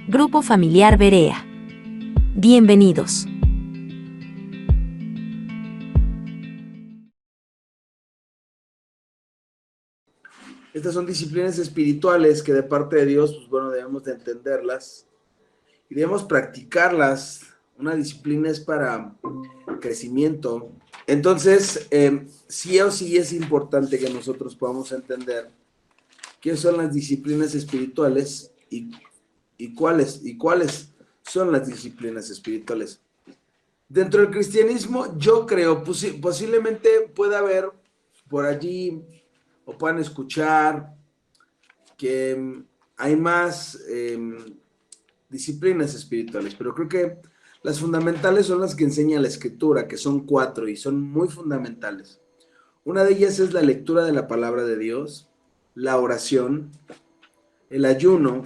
Grupo Familiar Berea. Bienvenidos. Estas son disciplinas espirituales que de parte de Dios, pues bueno, debemos de entenderlas y debemos practicarlas. Una disciplina es para crecimiento. Entonces, sí o sí es importante que nosotros podamos entender qué son las disciplinas espirituales y cuáles son las disciplinas espirituales. Dentro del cristianismo, yo creo, posiblemente pueda haber por allí o puedan escuchar que hay más disciplinas espirituales, pero creo que las fundamentales son las que enseña la Escritura, que son 4 y son muy fundamentales. Una de ellas es la lectura de la palabra de Dios, la oración, el ayuno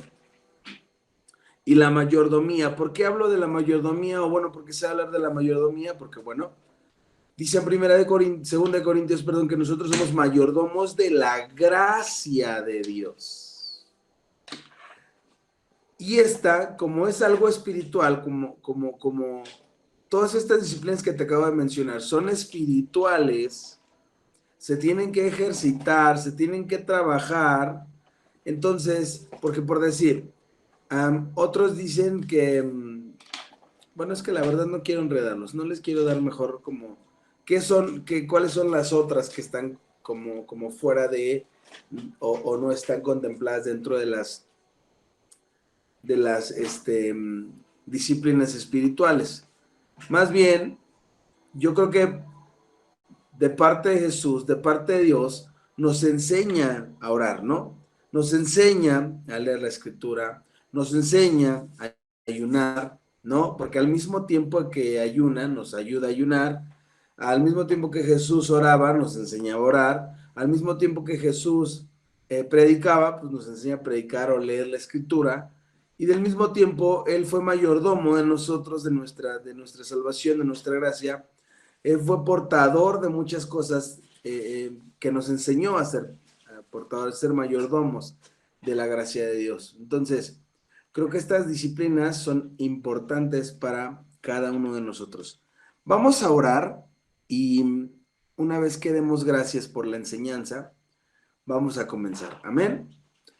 y la mayordomía. ¿Por qué hablo de la mayordomía? O bueno, ¿por qué se habla de la mayordomía? Porque bueno, dice en 2 de Corintios, perdón, que nosotros somos mayordomos de la gracia de Dios. Y esta, como es algo espiritual, como todas estas disciplinas que te acabo de mencionar son espirituales, se tienen que ejercitar, se tienen que trabajar. Entonces, porque por decir, otros dicen que, bueno, es que la verdad no quiero enredarlos, no les quiero dar mejor como, cuáles son las otras que están como fuera de, o no están contempladas dentro de las disciplinas espirituales. Más bien, yo creo que de parte de Jesús, de parte de Dios, nos enseña a orar, ¿no? Nos enseña a leer la Escritura, nos enseña a ayunar, ¿no? Porque al mismo tiempo que ayuna, nos ayuda a ayunar, al mismo tiempo que Jesús oraba, nos enseñaba a orar, al mismo tiempo que Jesús predicaba, pues nos enseña a predicar o leer la Escritura, y del mismo tiempo Él fue mayordomo de nosotros, de nuestra salvación, de nuestra gracia. Él fue portador de muchas cosas que nos enseñó a ser portadores, a ser mayordomos de la gracia de Dios. Entonces, creo que estas disciplinas son importantes para cada uno de nosotros. Vamos a orar y una vez que demos gracias por la enseñanza, vamos a comenzar. Amén.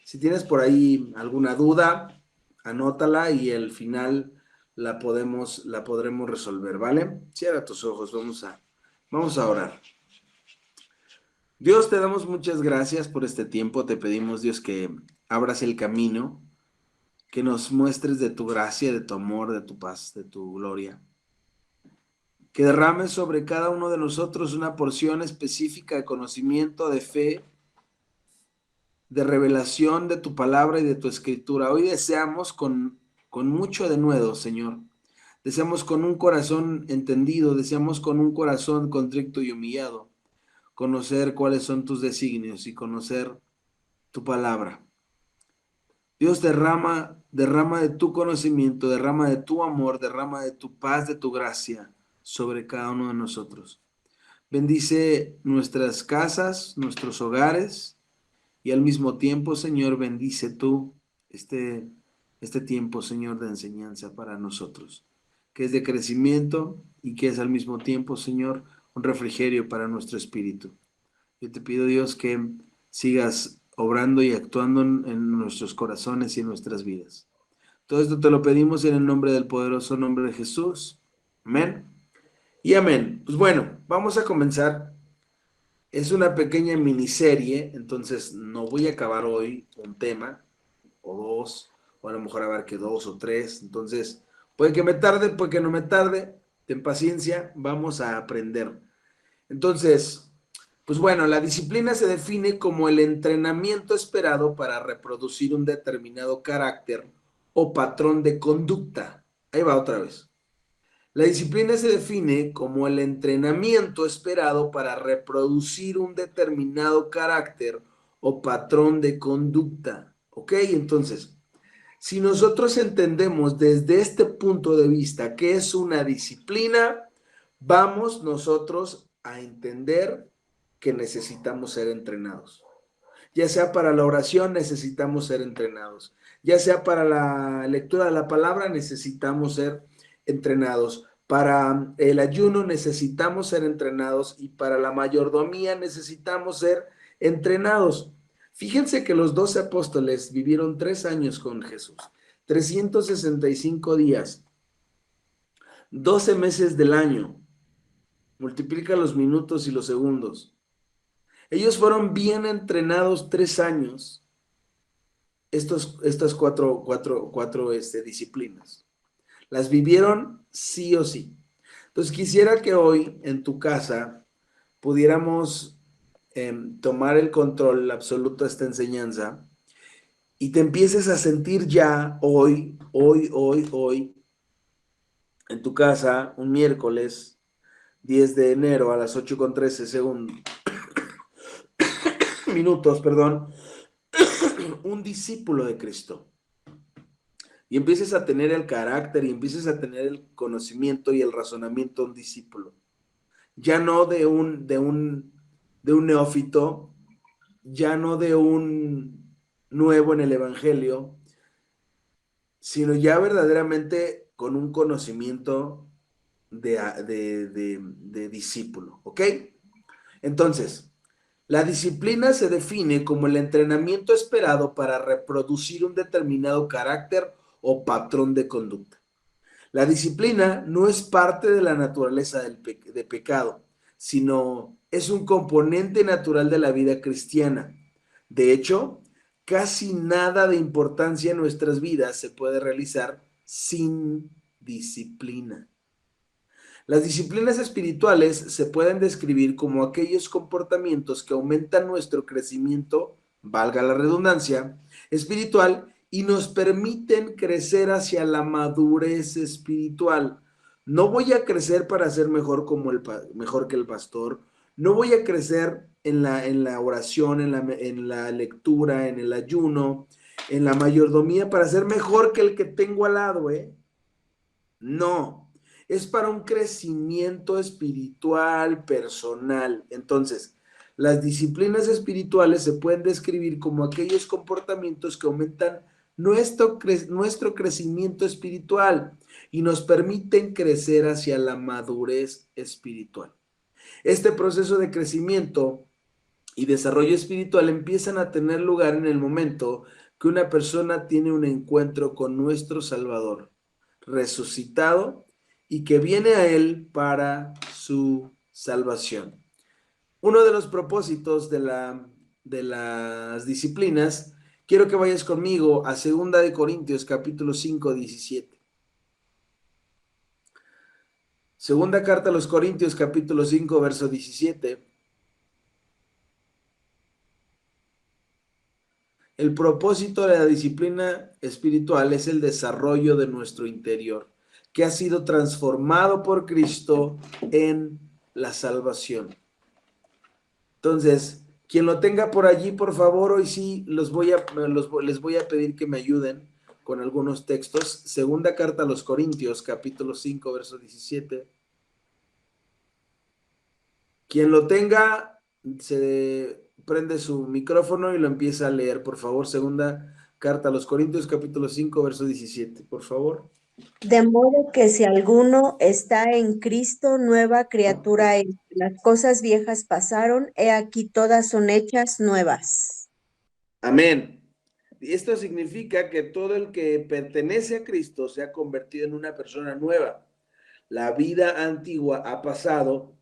Si tienes por ahí alguna duda, anótala y al final la podremos resolver, ¿vale? Cierra tus ojos, vamos a orar. Dios, te damos muchas gracias por este tiempo. Te pedimos, Dios, que abras el camino, que nos muestres de tu gracia, de tu amor, de tu paz, de tu gloria. Que derrames sobre cada uno de nosotros una porción específica de conocimiento, de fe, de revelación de tu palabra y de tu escritura. Hoy deseamos con mucho denuedo, Señor. Deseamos con un corazón entendido, deseamos con un corazón contrito y humillado, conocer cuáles son tus designios y conocer tu palabra. Dios, derrama de tu conocimiento, derrama de tu amor, derrama de tu paz, de tu gracia sobre cada uno de nosotros. Bendice nuestras casas, nuestros hogares, y al mismo tiempo, Señor, bendice tú este tiempo, Señor, de enseñanza para nosotros, que es de crecimiento y que es al mismo tiempo, Señor, un refrigerio para nuestro espíritu. Yo te pido, Dios, que sigas obrando y actuando en nuestros corazones y en nuestras vidas. Todo esto te lo pedimos en el nombre del poderoso nombre de Jesús. Amén y amén. Pues bueno, vamos a comenzar. Es una pequeña miniserie, entonces no voy a acabar hoy un tema o dos, o a lo mejor abarque 2 o 3. Entonces, puede que me tarde, puede que no me tarde. Ten paciencia, vamos a aprender. Entonces, pues bueno, la disciplina se define como el entrenamiento esperado para reproducir un determinado carácter o patrón de conducta. Ahí va otra vez. La disciplina se define como el entrenamiento esperado para reproducir un determinado carácter o patrón de conducta. ¿Ok? Entonces, si nosotros entendemos desde este punto de vista qué es una disciplina, vamos nosotros a entender que necesitamos ser entrenados. Ya sea para la oración, necesitamos ser entrenados. Ya sea para la lectura de la palabra, necesitamos ser entrenados. Para el ayuno necesitamos ser entrenados y para la mayordomía necesitamos ser entrenados. Fíjense que los 12 apóstoles vivieron 3 años con Jesús, 365 días, 12 meses del año. Multiplica los minutos y los segundos. Ellos fueron bien entrenados 3 años, estas cuatro disciplinas. Las vivieron sí o sí. Entonces quisiera que hoy en tu casa pudiéramos tomar el control absoluto de esta enseñanza y te empieces a sentir ya hoy, en tu casa, un miércoles 10 de enero a las 8:13 segundos, minutos, perdón, un discípulo de Cristo. Y empieces a tener el carácter y empieces a tener el conocimiento y el razonamiento de un discípulo. Ya no de un neófito, ya no de un nuevo en el evangelio, sino ya verdaderamente con un conocimiento de discípulo, ¿ok? Entonces, la disciplina se define como el entrenamiento esperado para reproducir un determinado carácter o patrón de conducta. La disciplina no es parte de la naturaleza de pecado, sino es un componente natural de la vida cristiana. De hecho, casi nada de importancia en nuestras vidas se puede realizar sin disciplina. Las disciplinas espirituales se pueden describir como aquellos comportamientos que aumentan nuestro crecimiento, valga la redundancia, espiritual y nos permiten crecer hacia la madurez espiritual. No voy a crecer para ser mejor que el pastor, no voy a crecer en la oración, en la lectura, en el ayuno, en la mayordomía para ser mejor que el que tengo al lado, ¿eh? No, es para un crecimiento espiritual, personal. Entonces, las disciplinas espirituales se pueden describir como aquellos comportamientos que aumentan nuestro crecimiento espiritual y nos permiten crecer hacia la madurez espiritual. Este proceso de crecimiento y desarrollo espiritual empiezan a tener lugar en el momento que una persona tiene un encuentro con nuestro Salvador resucitado y que viene a él para su salvación. Uno de los propósitos de las disciplinas, quiero que vayas conmigo a 2 Corintios capítulo 5, 17. Segunda carta a los Corintios capítulo 5, verso 17. El propósito de la disciplina espiritual es el desarrollo de nuestro interior, que ha sido transformado por Cristo en la salvación. Entonces, quien lo tenga por allí, por favor, hoy sí les voy a pedir que me ayuden con algunos textos. Segunda carta a los Corintios, capítulo 5, verso 17. Quien lo tenga, se prende su micrófono y lo empieza a leer, por favor. Segunda carta a los Corintios, capítulo 5, verso 17, por favor. De modo que si alguno está en Cristo, nueva criatura es. Las cosas viejas pasaron, he aquí todas son hechas nuevas. Amén. Y esto significa que todo el que pertenece a Cristo se ha convertido en una persona nueva. La vida antigua ha pasado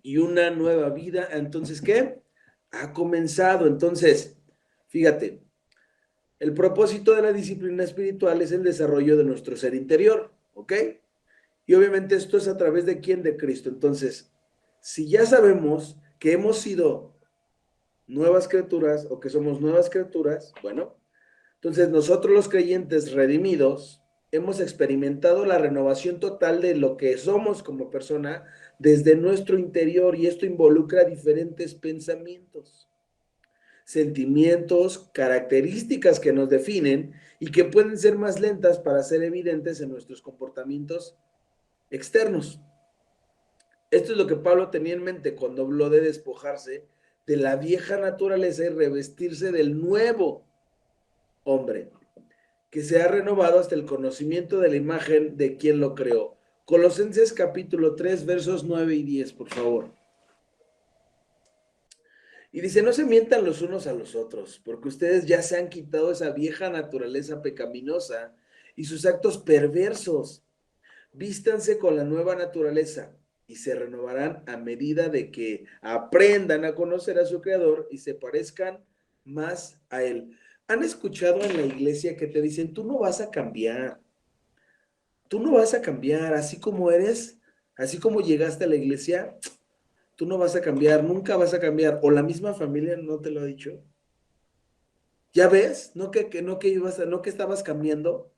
y una nueva vida, entonces, ¿qué? Ha comenzado. Entonces, fíjate, el propósito de la disciplina espiritual es el desarrollo de nuestro ser interior, ¿ok? Y obviamente esto es a través de quién, de Cristo. Entonces, si ya sabemos que hemos sido nuevas criaturas o que somos nuevas criaturas, bueno, entonces nosotros los creyentes redimidos hemos experimentado la renovación total de lo que somos como persona desde nuestro interior y esto involucra diferentes pensamientos, sentimientos, características que nos definen y que pueden ser más lentas para ser evidentes en nuestros comportamientos externos. Esto es lo que Pablo tenía en mente cuando habló de despojarse de la vieja naturaleza y revestirse del nuevo hombre, que se ha renovado hasta el conocimiento de la imagen de quien lo creó. Colosenses capítulo 3, versos 9 y 10, por favor. Y dice, no se mientan los unos a los otros, porque ustedes ya se han quitado esa vieja naturaleza pecaminosa y sus actos perversos. Vístanse con la nueva naturaleza y se renovarán a medida de que aprendan a conocer a su Creador y se parezcan más a Él. ¿Han escuchado en la iglesia que te dicen, tú no vas a cambiar? Tú no vas a cambiar, así como eres, así como llegaste a la iglesia, tú no vas a cambiar, nunca vas a cambiar. O la misma familia no te lo ha dicho. ¿Ya ves? No que estabas cambiando,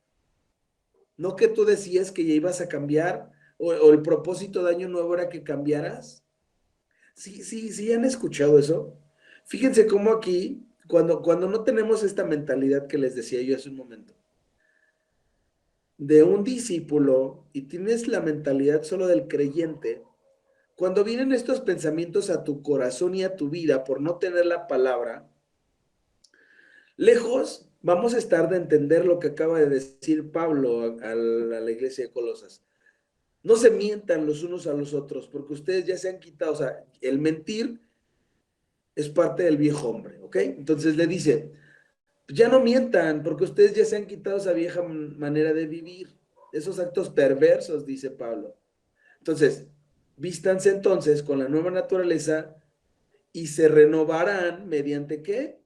no que tú decías que ya ibas a cambiar, o el propósito de año nuevo era que cambiaras. Sí, han escuchado eso. Fíjense cómo aquí, cuando no tenemos esta mentalidad que les decía yo hace un momento, de un discípulo y tienes la mentalidad solo del creyente, cuando vienen estos pensamientos a tu corazón y a tu vida por no tener la palabra, lejos vamos a estar de entender lo que acaba de decir Pablo a la iglesia de Colosas. No se mientan los unos a los otros, porque ustedes ya se han quitado, o sea, el mentir es parte del viejo hombre, ¿ok? Entonces le dice, ya no mientan, porque ustedes ya se han quitado esa vieja manera de vivir, esos actos perversos, dice Pablo. Entonces, vístanse entonces con la nueva naturaleza y se renovarán mediante ¿qué?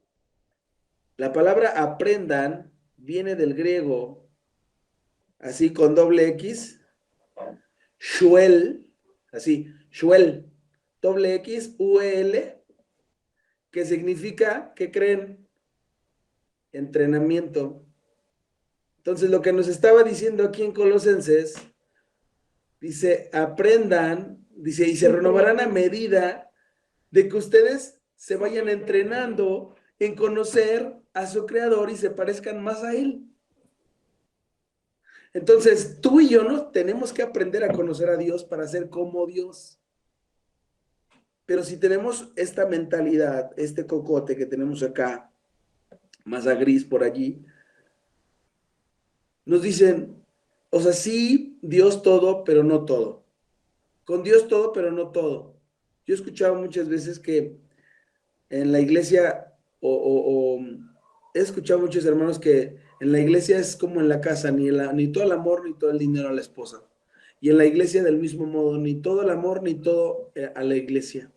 La palabra aprendan viene del griego, así con doble X, shuel, así, shuel, doble X, UL, que significa, ¿qué creen? Entrenamiento. Entonces, lo que nos estaba diciendo aquí en Colosenses, dice, aprendan, dice, y se renovarán a medida de que ustedes se vayan entrenando en conocer a su Creador y se parezcan más a Él. Entonces, tú y yo no tenemos que aprender a conocer a Dios para ser como Dios. Pero si tenemos esta mentalidad, este cocote que tenemos acá, más a gris por allí, nos dicen, o sea, sí, Dios todo, pero no todo. Con Dios todo, pero no todo. Yo he escuchado muchas veces que en la iglesia, o he escuchado muchos hermanos que en la iglesia es como en la casa, ni todo el amor, ni todo el dinero a la esposa. Y en la iglesia del mismo modo, ni todo el amor, ni todo a la iglesia.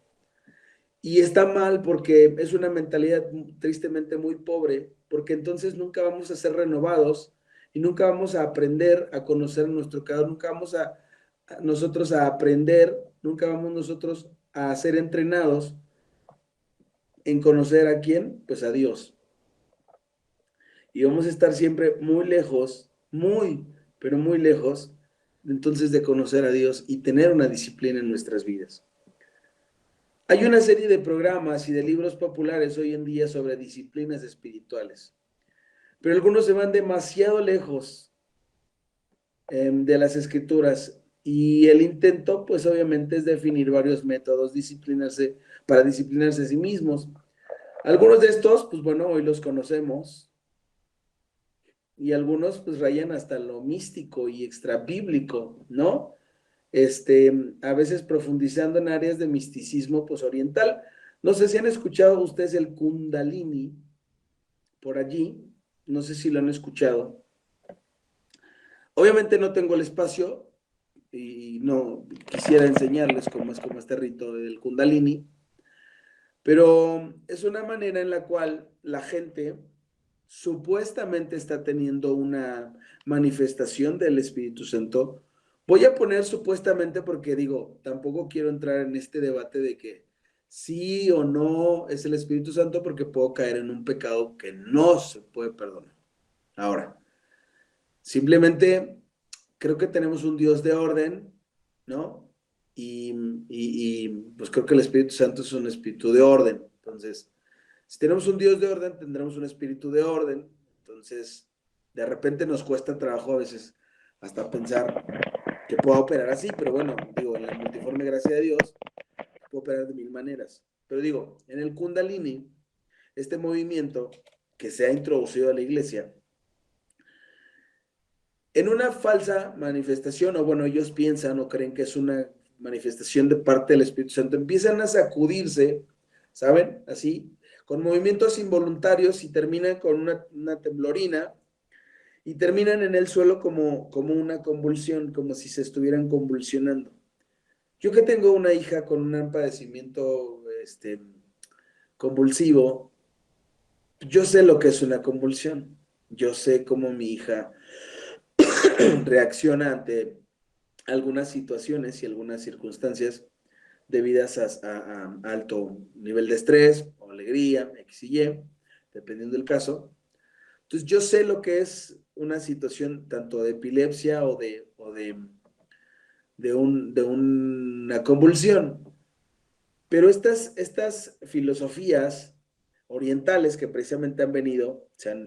Y está mal porque es una mentalidad tristemente muy pobre, porque entonces nunca vamos a ser renovados y nunca vamos a aprender a conocer a nuestro Creador, nunca vamos a nosotros a aprender, nunca vamos nosotros a ser entrenados en conocer a quién, pues a Dios. Y vamos a estar siempre muy lejos, pero muy lejos, entonces de conocer a Dios y tener una disciplina en nuestras vidas. Hay una serie de programas y de libros populares hoy en día sobre disciplinas espirituales, pero algunos se van demasiado lejos de las escrituras y el intento, pues obviamente, es definir varios métodos, para disciplinarse a sí mismos. Algunos de estos, pues bueno, hoy los conocemos y algunos pues rayan hasta lo místico y extrabíblico, ¿no? A veces profundizando en áreas de misticismo pues oriental. No sé si han escuchado ustedes el Kundalini por allí, no sé si lo han escuchado. Obviamente no tengo el espacio y no quisiera enseñarles cómo es este rito del Kundalini, pero es una manera en la cual la gente supuestamente está teniendo una manifestación del Espíritu Santo. Voy a poner supuestamente porque digo, tampoco quiero entrar en este debate de que sí o no es el Espíritu Santo porque puedo caer en un pecado que no se puede perdonar. Ahora, simplemente creo que tenemos un Dios de orden, ¿no? Y pues creo que el Espíritu Santo es un espíritu de orden. Entonces, si tenemos un Dios de orden, tendremos un espíritu de orden. Entonces, de repente nos cuesta trabajo a veces hasta pensar que pueda operar así, pero bueno, digo, en la multiforme gracia de Dios, puedo operar de mil maneras. Pero digo, en el Kundalini, este movimiento que se ha introducido a la iglesia, en una falsa manifestación, o bueno, ellos piensan o creen que es una manifestación de parte del Espíritu Santo, empiezan a sacudirse, ¿saben? Así, con movimientos involuntarios y terminan con una temblorina y terminan en el suelo como una convulsión, como si se estuvieran convulsionando. Yo que tengo una hija con un padecimiento convulsivo, yo sé lo que es una convulsión. Yo sé cómo mi hija reacciona ante algunas situaciones y algunas circunstancias debidas a alto nivel de estrés o alegría, X y Y, dependiendo del caso. Entonces yo sé lo que es una situación tanto de epilepsia de una convulsión. Pero estas filosofías orientales que precisamente han venido, se han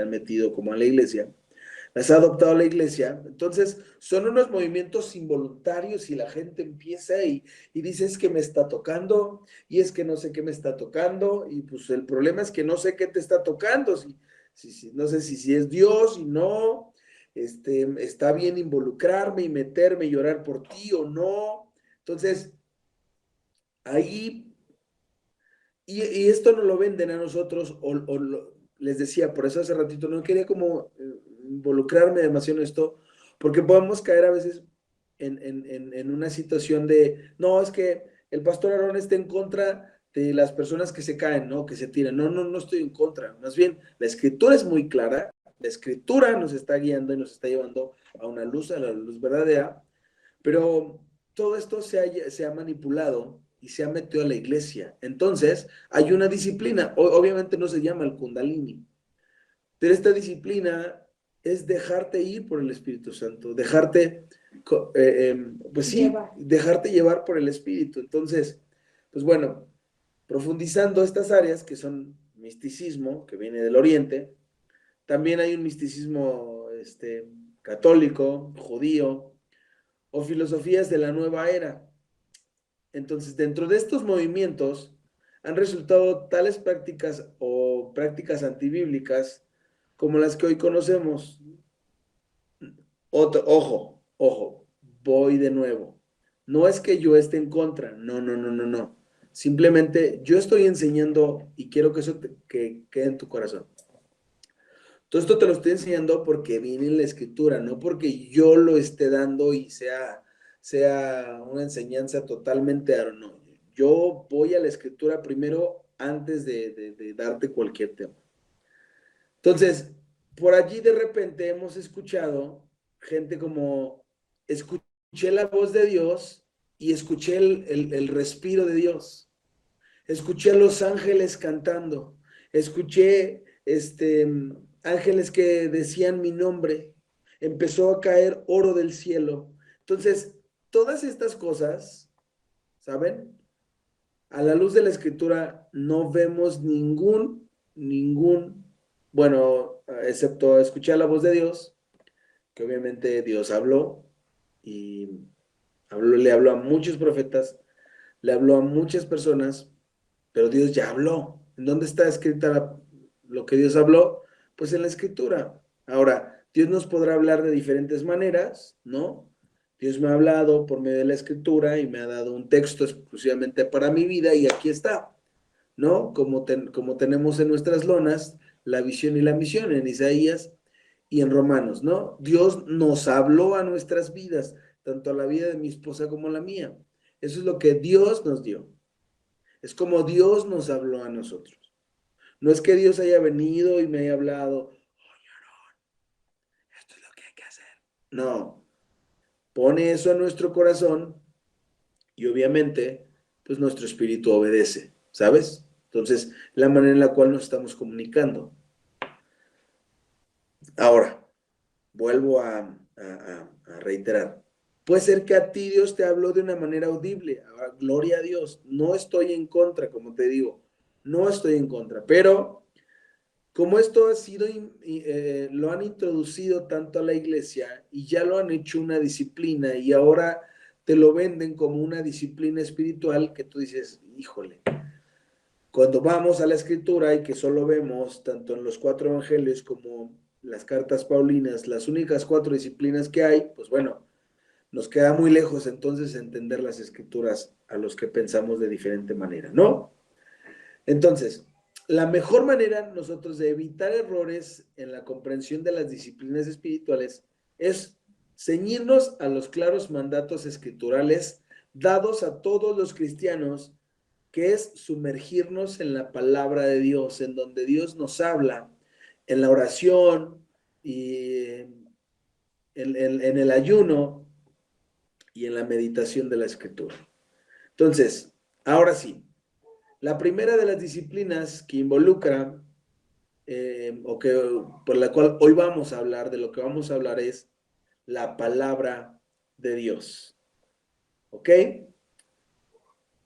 metido como a la iglesia, las ha adoptado la iglesia, entonces son unos movimientos involuntarios y la gente empieza y dice es que me está tocando y es que no sé qué me está tocando y pues el problema es que no sé qué te está tocando, no sé si es Dios y no, está bien involucrarme y meterme y llorar por ti o no, entonces ahí, y esto no lo venden a nosotros, les decía, por eso hace ratito no quería como involucrarme demasiado en esto, porque podemos caer a veces en una situación de, no, es que el pastor Aarón está en contra de las personas que se caen, ¿no? Que se tiran. No estoy en contra. Más bien, la escritura es muy clara, la escritura nos está guiando y nos está llevando a la luz verdadera, pero todo esto se ha manipulado y se ha metido a la iglesia. Entonces, hay una disciplina, obviamente no se llama el Kundalini, pero esta disciplina es dejarte ir por el Espíritu Santo, pues sí, dejarte llevar por el Espíritu. Entonces, pues bueno, profundizando estas áreas que son misticismo, que viene del Oriente, también hay un misticismo católico, judío, o filosofías de la nueva era. Entonces, dentro de estos movimientos han resultado tales prácticas o prácticas antibíblicas como las que hoy conocemos. Ojo, voy de nuevo. No es que yo esté en contra, no. Simplemente yo estoy enseñando y quiero que eso que quede en tu corazón. Todo esto te lo estoy enseñando porque viene en la escritura, no porque yo lo esté dando y sea una enseñanza totalmente, no. Yo voy a la escritura primero antes de darte cualquier tema. Entonces, por allí de repente hemos escuchado gente como, escuché la voz de Dios y escuché el respiro de Dios. Escuché a los ángeles cantando. Escuché ángeles que decían mi nombre. Empezó a caer oro del cielo. Entonces, todas estas cosas, ¿saben? A la luz de la escritura no vemos bueno, excepto escuchar la voz de Dios, que obviamente Dios habló y le habló a muchos profetas, le habló a muchas personas, pero Dios ya habló. ¿En dónde está escrita lo que Dios habló? Pues en la escritura. Ahora, Dios nos podrá hablar de diferentes maneras, ¿no? Dios me ha hablado por medio de la escritura y me ha dado un texto exclusivamente para mi vida y aquí está, ¿no? Como tenemos en nuestras lonas la visión y la misión en Isaías y en Romanos, ¿no? Dios nos habló a nuestras vidas, tanto a la vida de mi esposa como a la mía. Eso es lo que Dios nos dio. Es como Dios nos habló a nosotros. No es que Dios haya venido y me haya hablado, oye, Aarón, esto es lo que hay que hacer. No, pone eso a nuestro corazón y obviamente, pues nuestro espíritu obedece, ¿sabes? Entonces, la manera en la cual nos estamos comunicando. Ahora, vuelvo a reiterar. Puede ser que a ti Dios te habló de una manera audible. Ahora, gloria a Dios. No estoy en contra, como te digo. No estoy en contra. Pero como esto ha sido, lo han introducido tanto a la iglesia y ya lo han hecho una disciplina y ahora te lo venden como una disciplina espiritual que tú dices, híjole, Cuando vamos a la Escritura y que solo vemos, tanto en los 4 evangelios como las cartas paulinas, las únicas 4 disciplinas que hay, pues bueno, nos queda muy lejos entonces entender las Escrituras a los que pensamos de diferente manera, ¿no? Entonces, la mejor manera nosotros de evitar errores en la comprensión de las disciplinas espirituales es ceñirnos a los claros mandatos escriturales dados a todos los cristianos, que es sumergirnos en la palabra de Dios, en donde Dios nos habla, en la oración y en el ayuno y en la meditación de la escritura. Entonces, ahora sí, la primera de las disciplinas que involucra, por la cual hoy vamos a hablar, de lo que vamos a hablar es la palabra de Dios. ¿Ok?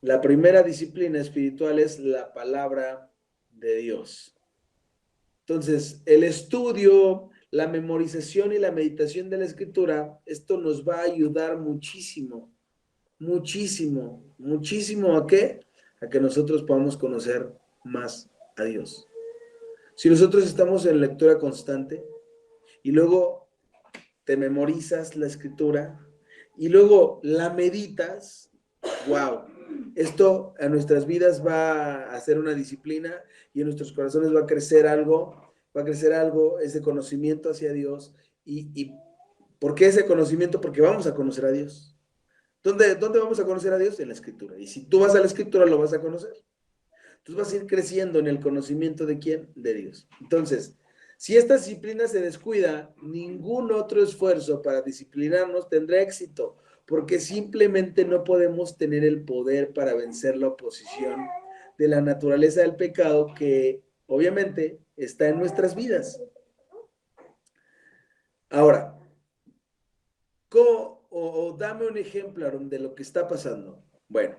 La primera disciplina espiritual es la palabra de Dios. Entonces, el estudio, la memorización y la meditación de la escritura, esto nos va a ayudar muchísimo, muchísimo, muchísimo ¿a qué? A que nosotros podamos conocer más a Dios. Si nosotros estamos en lectura constante y luego te memorizas la escritura y luego la meditas, wow, esto a nuestras vidas va a ser una disciplina y en nuestros corazones va a crecer algo, ese conocimiento hacia Dios. ¿Y por qué ese conocimiento? Porque vamos a conocer a Dios. ¿Dónde vamos a conocer a Dios? En la escritura. Y si tú vas a la escritura, lo vas a conocer. Entonces vas a ir creciendo en el conocimiento de ¿quién? De Dios. Entonces, si esta disciplina se descuida, ningún otro esfuerzo para disciplinarnos tendrá éxito, porque simplemente no podemos tener el poder para vencer la oposición de la naturaleza del pecado que obviamente está en nuestras vidas. Ahora, dame un ejemplo, Aaron, de lo que está pasando. Bueno,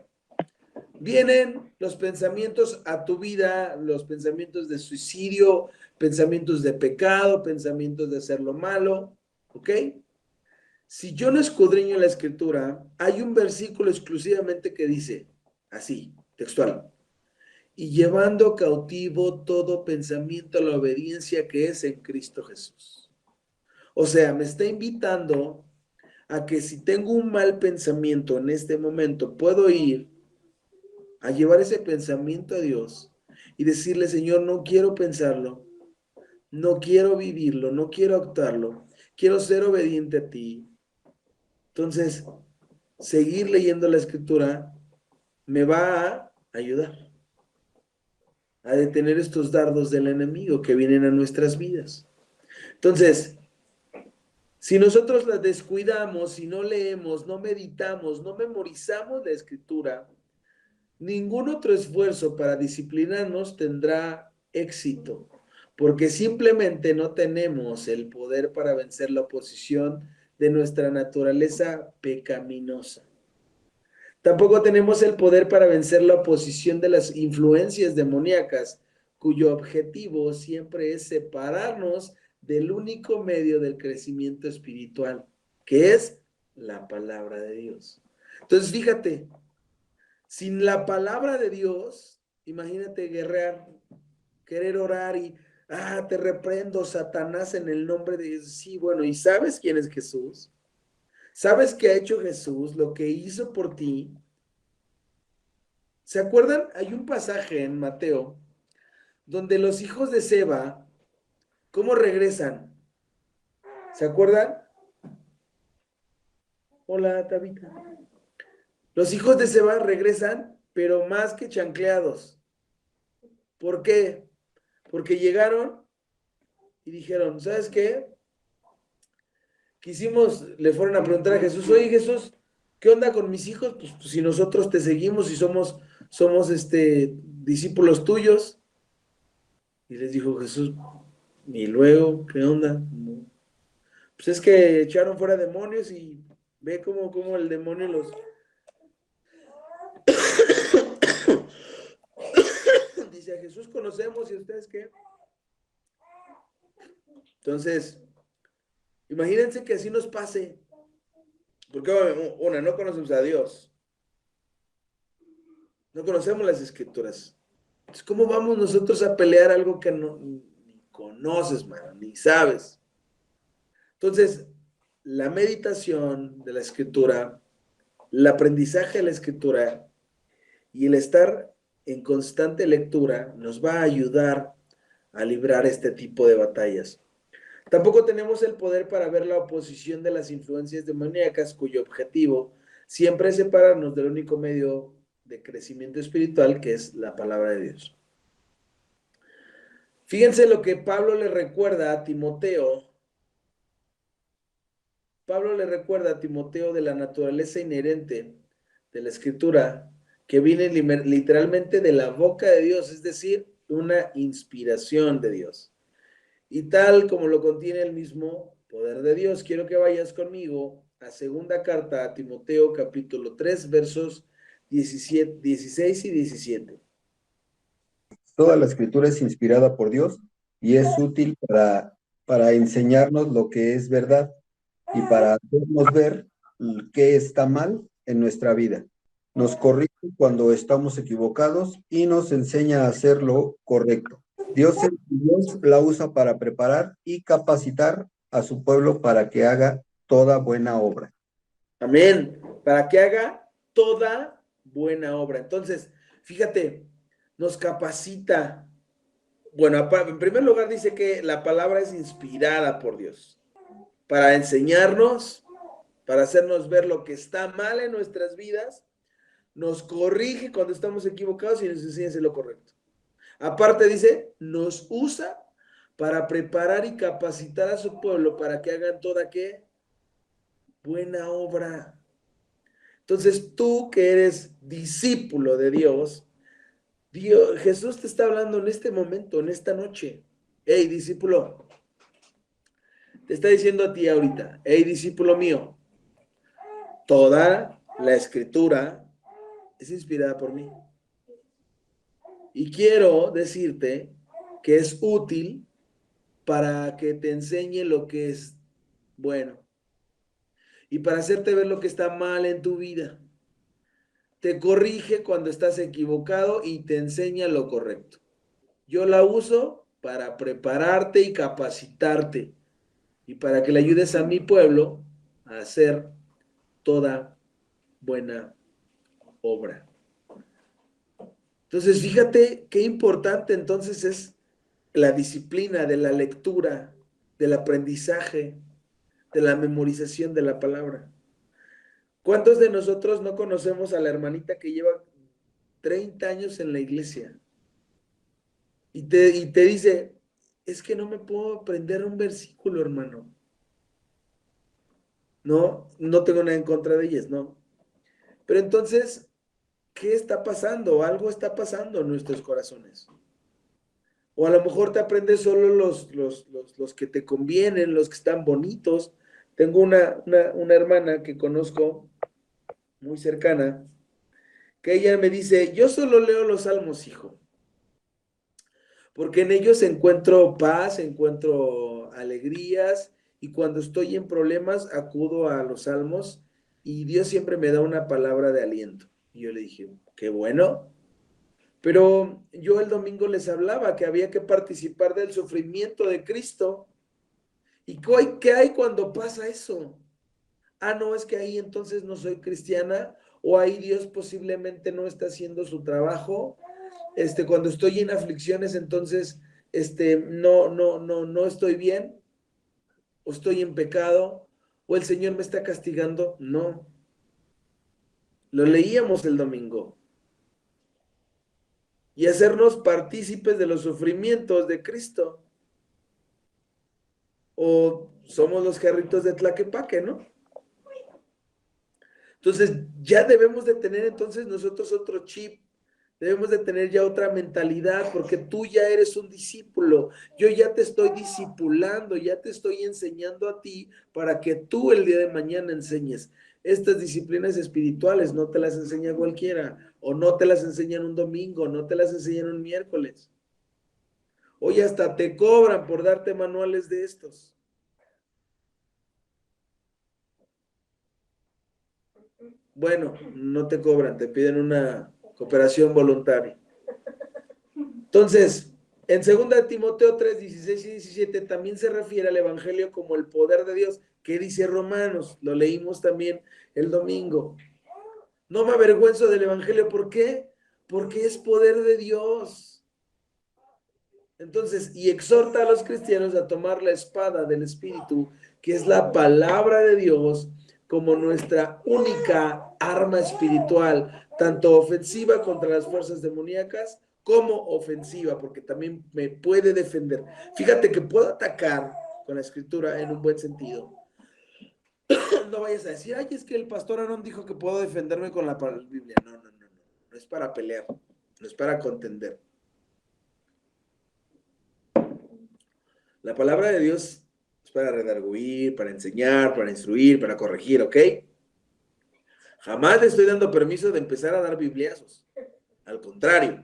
vienen los pensamientos a tu vida, los pensamientos de suicidio, pensamientos de pecado, pensamientos de hacer lo malo, ¿ok? Si yo no escudriño la escritura, hay un versículo exclusivamente que dice, así, textual, y llevando cautivo todo pensamiento a la obediencia que es en Cristo Jesús. O sea, me está invitando a que si tengo un mal pensamiento en este momento, puedo ir a llevar ese pensamiento a Dios y decirle, Señor, no quiero pensarlo, no quiero vivirlo, no quiero actuarlo, quiero ser obediente a ti. Entonces, seguir leyendo la escritura me va a ayudar a detener estos dardos del enemigo que vienen a nuestras vidas. Entonces, si nosotros la descuidamos, si no leemos, no meditamos, no memorizamos la escritura, ningún otro esfuerzo para disciplinarnos tendrá éxito, porque simplemente no tenemos el poder para vencer la oposición de nuestra naturaleza pecaminosa. Tampoco tenemos el poder para vencer la oposición de las influencias demoníacas, cuyo objetivo siempre es separarnos del único medio del crecimiento espiritual, que es la palabra de Dios. Entonces, fíjate, sin la palabra de Dios, imagínate guerrear, querer orar y, te reprendo, Satanás, en el nombre de Dios. Sí, bueno, ¿y sabes quién es Jesús? ¿Sabes qué ha hecho Jesús? Lo que hizo por ti. ¿Se acuerdan? Hay un pasaje en Mateo donde los hijos de Seba, ¿cómo regresan? ¿Se acuerdan? Hola, Tabita. Los hijos de Seba regresan, pero más que chancleados. ¿Por qué? Porque llegaron y dijeron, ¿sabes qué? Le fueron a preguntar a Jesús, oye Jesús, ¿qué onda con mis hijos? Pues si nosotros te seguimos y somos discípulos tuyos. Y les dijo Jesús, y luego, ¿qué onda? Pues es que echaron fuera demonios y ve cómo el demonio los... Dice, a Jesús conocemos y ustedes qué. Entonces, imagínense que así nos pase. Porque no conocemos a Dios. No conocemos las escrituras. Entonces, ¿cómo vamos nosotros a pelear algo que no ni conoces, mano, ni sabes? Entonces, la meditación de la escritura, el aprendizaje de la escritura y el estar en constante lectura nos va a ayudar a librar este tipo de batallas. Tampoco tenemos el poder para ver la oposición de las influencias demoníacas, cuyo objetivo siempre es separarnos del único medio de crecimiento espiritual, que es la palabra de Dios. Fíjense lo que Pablo le recuerda a Timoteo. Pablo le recuerda a Timoteo de la naturaleza inherente de la escritura, que viene literalmente de la boca de Dios, es decir, una inspiración de Dios. Y tal como lo contiene el mismo poder de Dios, quiero que vayas conmigo a segunda carta a Timoteo, capítulo 3, versos 16 y 17. Toda la escritura es inspirada por Dios y es útil para enseñarnos lo que es verdad y para hacernos ver qué está mal en nuestra vida. Nos corrige cuando estamos equivocados y nos enseña a hacer lo correcto. Dios la usa para preparar y capacitar a su pueblo para que haga toda buena obra. Amén. Para que haga toda buena obra. Entonces, fíjate, nos capacita. Bueno, en primer lugar dice que la palabra es inspirada por Dios para enseñarnos, para hacernos ver lo que está mal en nuestras vidas, nos corrige cuando estamos equivocados y nos enseña a hacer lo correcto. Aparte dice, nos usa para preparar y capacitar a su pueblo para que hagan toda ¿qué? Buena obra. Entonces tú que eres discípulo de Dios, Jesús te está hablando en este momento, en esta noche. Hey, discípulo, te está diciendo a ti ahorita, hey, discípulo mío, toda la escritura es inspirada por mí. Y quiero decirte que es útil para que te enseñe lo que es bueno y para hacerte ver lo que está mal en tu vida. Te corrige cuando estás equivocado y te enseña lo correcto. Yo la uso para prepararte y capacitarte y para que le ayudes a mi pueblo a hacer toda buena obra. Entonces, fíjate qué importante entonces es la disciplina de la lectura, del aprendizaje, de la memorización de la palabra. ¿Cuántos de nosotros no conocemos a la hermanita que lleva 30 años en la iglesia y te dice, es que no me puedo aprender un versículo, hermano? No, no tengo nada en contra de ellas, no. Pero entonces, ¿qué está pasando? Algo está pasando en nuestros corazones. O a lo mejor te aprendes solo los que te convienen, los que están bonitos. Tengo una hermana que conozco muy cercana, que ella me dice, yo solo leo los salmos, hijo, porque en ellos encuentro paz, encuentro alegrías, y cuando estoy en problemas acudo a los salmos y Dios siempre me da una palabra de aliento. Y yo le dije, qué bueno. Pero yo el domingo les hablaba que había que participar del sufrimiento de Cristo. ¿Y qué hay cuando pasa eso? Ah, no, es que ahí entonces no soy cristiana, o ahí Dios posiblemente no está haciendo su trabajo. Cuando estoy en aflicciones, entonces, no estoy bien, o estoy en pecado, o el Señor me está castigando. No, lo leíamos el domingo. Y hacernos partícipes de los sufrimientos de Cristo. O somos los jarritos de Tlaquepaque, ¿no? Entonces, ya debemos de tener entonces nosotros otro chip, debemos de tener ya otra mentalidad, porque tú ya eres un discípulo, yo ya te estoy discipulando, ya te estoy enseñando a ti para que tú el día de mañana enseñes. Estas disciplinas espirituales no te las enseña cualquiera, o no te las enseñan un domingo, no te las enseñan un miércoles. Hoy hasta te cobran por darte manuales de estos. Bueno, no te cobran, te piden una cooperación voluntaria. Entonces, en 2 Timoteo 3, 16 y 17 también se refiere al evangelio como el poder de Dios. ¿Qué dice Romanos? Lo leímos también el domingo. No me avergüenzo del evangelio. ¿Por qué? Porque es poder de Dios. Entonces, y exhorta a los cristianos a tomar la espada del Espíritu, que es la palabra de Dios, como nuestra única arma espiritual, tanto ofensiva contra las fuerzas demoníacas, como ofensiva, porque también me puede defender. Fíjate que puedo atacar con la escritura en un buen sentido. No vayas a decir, ay, es que el pastor Aaron dijo que puedo defenderme con la Biblia. No, no, no, no. No es para pelear, no es para contender. La palabra de Dios es para redarguir, para enseñar, para instruir, para corregir, ¿ok? Jamás le estoy dando permiso de empezar a dar bibliazos. Al contrario,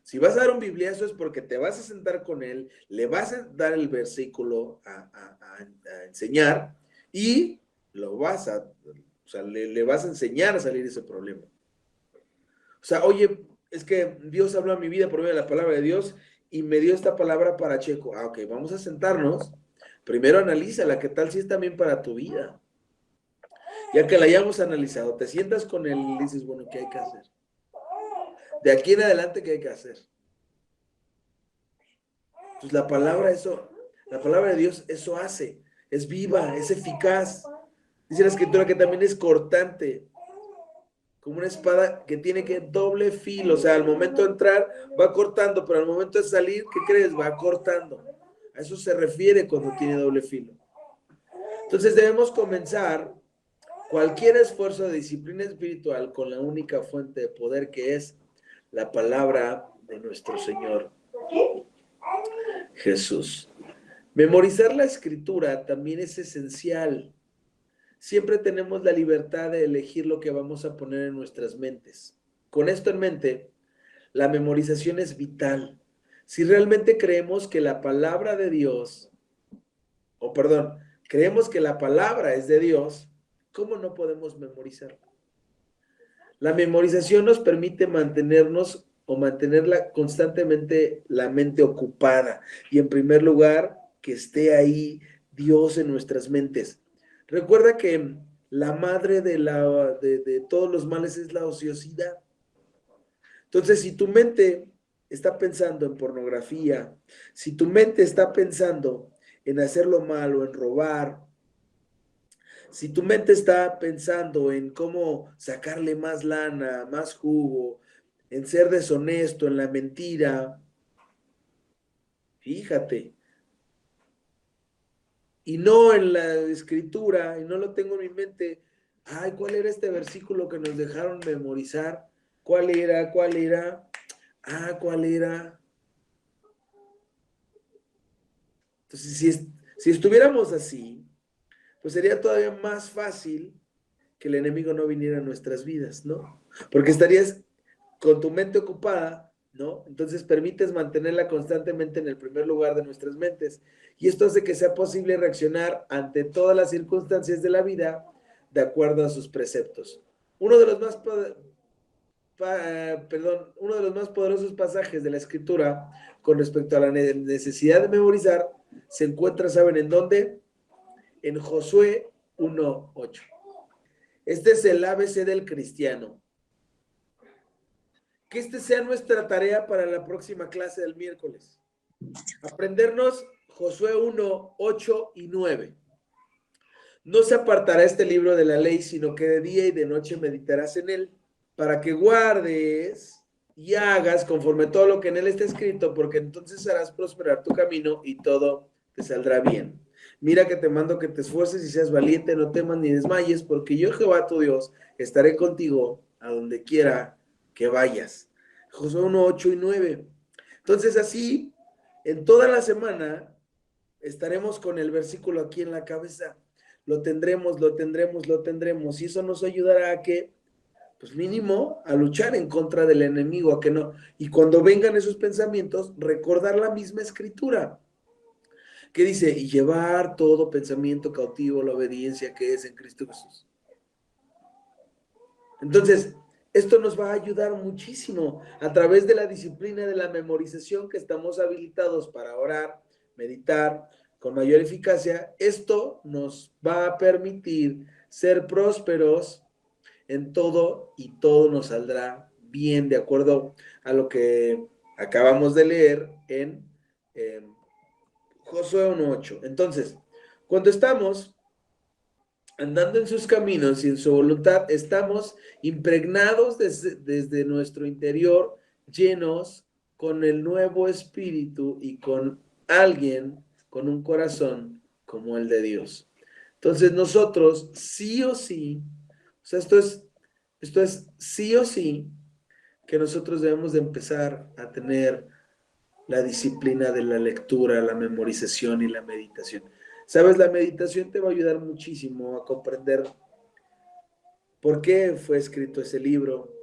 si vas a dar un bibliazo es porque te vas a sentar con él, le vas a dar el versículo a enseñar y lo vas a, o sea, le vas a enseñar a salir de ese problema. O sea, oye, es que Dios habló a mi vida por medio de la palabra de Dios y me dio esta palabra para Checo. Ah, ok, vamos a sentarnos. Primero analízala, ¿qué tal si es también para tu vida? Ya que la hayamos analizado, te sientas con él y dices, bueno, ¿qué hay que hacer? De aquí en adelante, ¿qué hay que hacer? Pues la palabra de Dios eso hace, es viva, es eficaz. Dice la escritura que también es cortante, como una espada que tiene que doble filo, o sea, al momento de entrar va cortando, pero al momento de salir, ¿qué crees? Va cortando. A eso se refiere cuando tiene doble filo. Entonces debemos comenzar cualquier esfuerzo de disciplina espiritual con la única fuente de poder que es la palabra de nuestro Señor Jesús. Memorizar la escritura también es esencial. Siempre tenemos la libertad de elegir lo que vamos a poner en nuestras mentes. Con esto en mente, la memorización es vital. Si realmente creemos que la palabra de Dios, creemos que la palabra es de Dios, ¿cómo no podemos memorizarla? La memorización nos permite mantenernos o mantenerla constantemente la mente ocupada y en primer lugar que esté ahí Dios en nuestras mentes. Recuerda que la madre de todos los males es la ociosidad. Entonces, si tu mente está pensando en pornografía, si tu mente está pensando en hacer lo malo, en robar, si tu mente está pensando en cómo sacarle más lana, más jugo, en ser deshonesto, en la mentira, fíjate, y no en la escritura, y no lo tengo en mi mente, ay, ¿cuál era este versículo que nos dejaron memorizar? ¿Cuál era? ¿Cuál era? Ah, ¿cuál era? Entonces, si estuviéramos así, pues sería todavía más fácil que el enemigo no viniera a nuestras vidas, ¿no? Porque estarías con tu mente ocupada, ¿no? Entonces permites mantenerla constantemente en el primer lugar de nuestras mentes. Y esto hace que sea posible reaccionar ante todas las circunstancias de la vida de acuerdo a sus preceptos. Uno de los más, uno de los más poderosos pasajes de la Escritura con respecto a la necesidad de memorizar se encuentra, ¿saben en dónde? En Josué 1:8. Este es el ABC del cristiano. Que este sea nuestra tarea para la próxima clase del miércoles. Aprendernos Josué 1:8 y 9. No se apartará este libro de la ley, sino que de día y de noche meditarás en él, para que guardes y hagas conforme todo lo que en él está escrito, porque entonces harás prosperar tu camino y todo te saldrá bien. Mira que te mando que te esfuerces y seas valiente, no temas ni desmayes, porque yo, Jehová tu Dios, estaré contigo a donde quiera que vayas. Josué 1:8 y 9. Entonces así, en toda la semana, estaremos con el versículo aquí en la cabeza. Lo tendremos. Y eso nos ayudará a que, pues mínimo, a luchar en contra del enemigo, a que no. Y cuando vengan esos pensamientos, recordar la misma escritura. Que dice, y llevar todo pensamiento cautivo a la obediencia que es en Cristo Jesús. Entonces, Esto nos va a ayudar muchísimo a través de la disciplina de la memorización que estamos habilitados para orar, meditar con mayor eficacia. Esto nos va a permitir ser prósperos en todo y todo nos saldrá bien de acuerdo a lo que acabamos de leer en Josué 1:8. Entonces, cuando estamos andando en sus caminos y en su voluntad, estamos impregnados desde nuestro interior, llenos con el nuevo espíritu y con alguien, con un corazón como el de Dios. Entonces nosotros sí o sí, o sea, esto es sí o sí que nosotros debemos de empezar a tener la disciplina de la lectura, la memorización y la meditación. ¿Sabes? La meditación te va a ayudar muchísimo a comprender por qué fue escrito ese libro,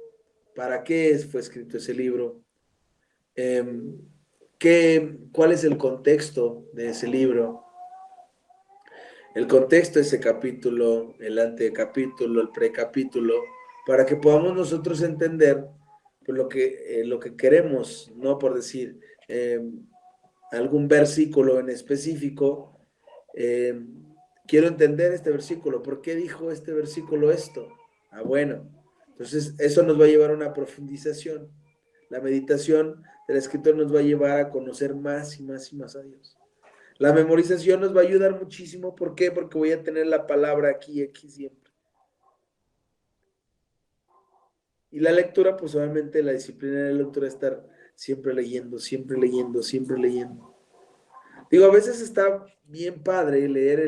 para qué fue escrito ese libro, cuál es el contexto de ese libro, el contexto de ese capítulo, el antecapítulo, el precapítulo, para que podamos nosotros entender pues, lo que queremos, no por decir algún versículo en específico. Quiero entender este versículo. ¿Por qué dijo este versículo esto? Ah, bueno. Entonces, eso nos va a llevar a una profundización. La meditación del escritor nos va a llevar a conocer más y más y más a Dios. La memorización nos va a ayudar muchísimo. ¿Por qué? Porque voy a tener la palabra aquí siempre. Y la lectura, pues obviamente la disciplina de la lectura es estar siempre leyendo, siempre leyendo, siempre leyendo. Digo, a veces está bien padre leer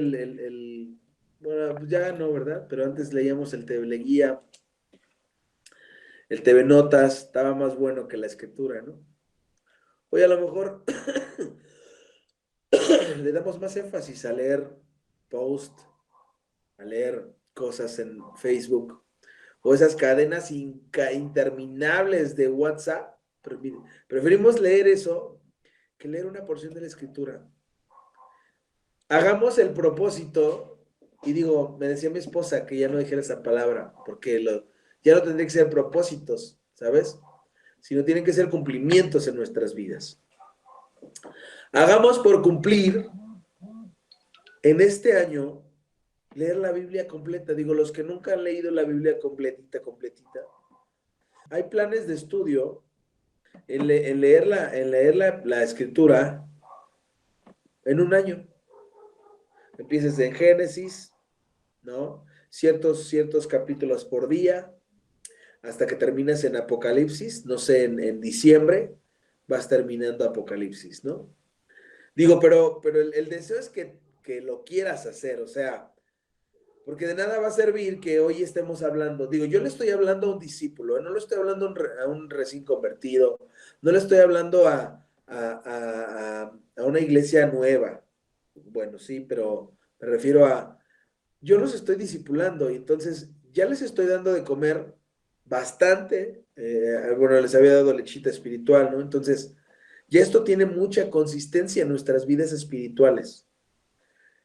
bueno, ya no, ¿verdad? Pero antes leíamos el TV Guía, el TV Notas, estaba más bueno que la escritura, ¿no? Hoy a lo mejor le damos más énfasis a leer post, a leer cosas en Facebook, o esas cadenas interminables de WhatsApp. Preferimos leer eso que leer una porción de la escritura. Hagamos el propósito, y digo, me decía mi esposa que ya no dijera esa palabra, porque ya no tendría que ser propósitos, ¿sabes? Sino tienen que ser cumplimientos en nuestras vidas. Hagamos por cumplir en este año leer la Biblia completa. Digo, los que nunca han leído la Biblia completita, hay planes de estudio en leer la escritura en un año. Empieces en Génesis, ¿no? Ciertos capítulos por día, hasta que terminas en Apocalipsis, no sé, en diciembre vas terminando Apocalipsis, ¿no? Digo, pero el deseo es que lo quieras hacer, o sea, porque de nada va a servir que hoy estemos hablando, digo, yo le estoy hablando a un discípulo, no le estoy hablando a un recién convertido, no le estoy hablando a una iglesia nueva. Bueno, sí, pero me refiero a, yo los estoy discipulando y entonces ya les estoy dando de comer bastante, bueno, les había dado lechita espiritual, ¿no? Entonces, ya esto tiene mucha consistencia en nuestras vidas espirituales.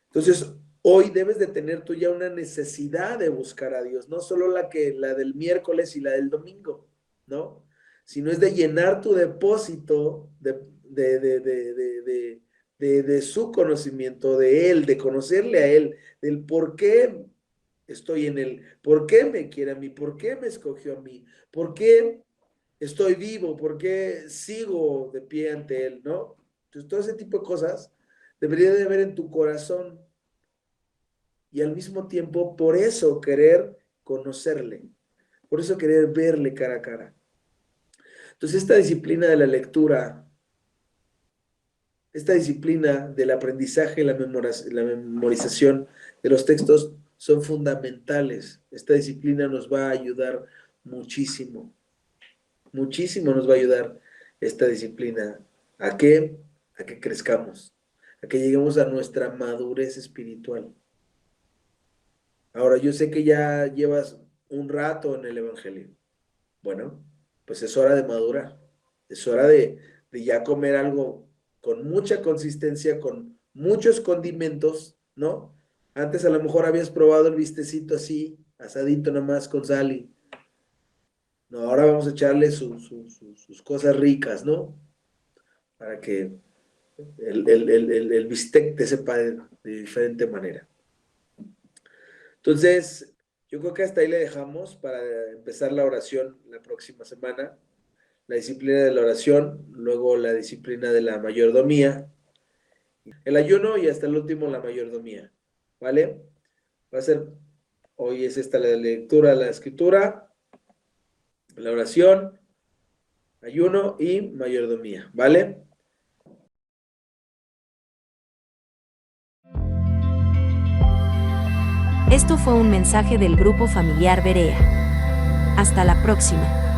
Entonces, hoy debes de tener tú ya una necesidad de buscar a Dios, no solo la del miércoles y la del domingo, ¿no? Sino es de llenar tu depósito de su conocimiento, de Él, de conocerle a Él, del por qué estoy en Él, por qué me quiere a mí, por qué me escogió a mí, por qué estoy vivo, por qué sigo de pie ante Él, ¿no? Entonces, todo ese tipo de cosas debería de haber en tu corazón y al mismo tiempo, por eso querer conocerle, por eso querer verle cara a cara. Entonces, esta disciplina de la lectura, esta disciplina del aprendizaje y la memorización de los textos son fundamentales. Esta disciplina nos va a ayudar muchísimo, muchísimo nos va a ayudar esta disciplina. ¿A qué? A que crezcamos, a que lleguemos a nuestra madurez espiritual. Ahora, yo sé que ya llevas un rato en el Evangelio. Bueno, pues es hora de madurar. Es hora de ya comer algo con mucha consistencia, con muchos condimentos, ¿no? Antes a lo mejor habías probado el bistecito así, asadito nomás con sal No, ahora vamos a echarle sus cosas ricas, ¿no? Para que el bistec te sepa de diferente manera. Entonces, yo creo que hasta ahí le dejamos para empezar la oración la próxima semana. La disciplina de la oración, luego la disciplina de la mayordomía, el ayuno y hasta el último la mayordomía, ¿vale? Va a ser, hoy es esta la lectura, la escritura, la oración, ayuno y mayordomía, ¿vale? Esto fue un mensaje del Grupo Familiar Berea. Hasta la próxima.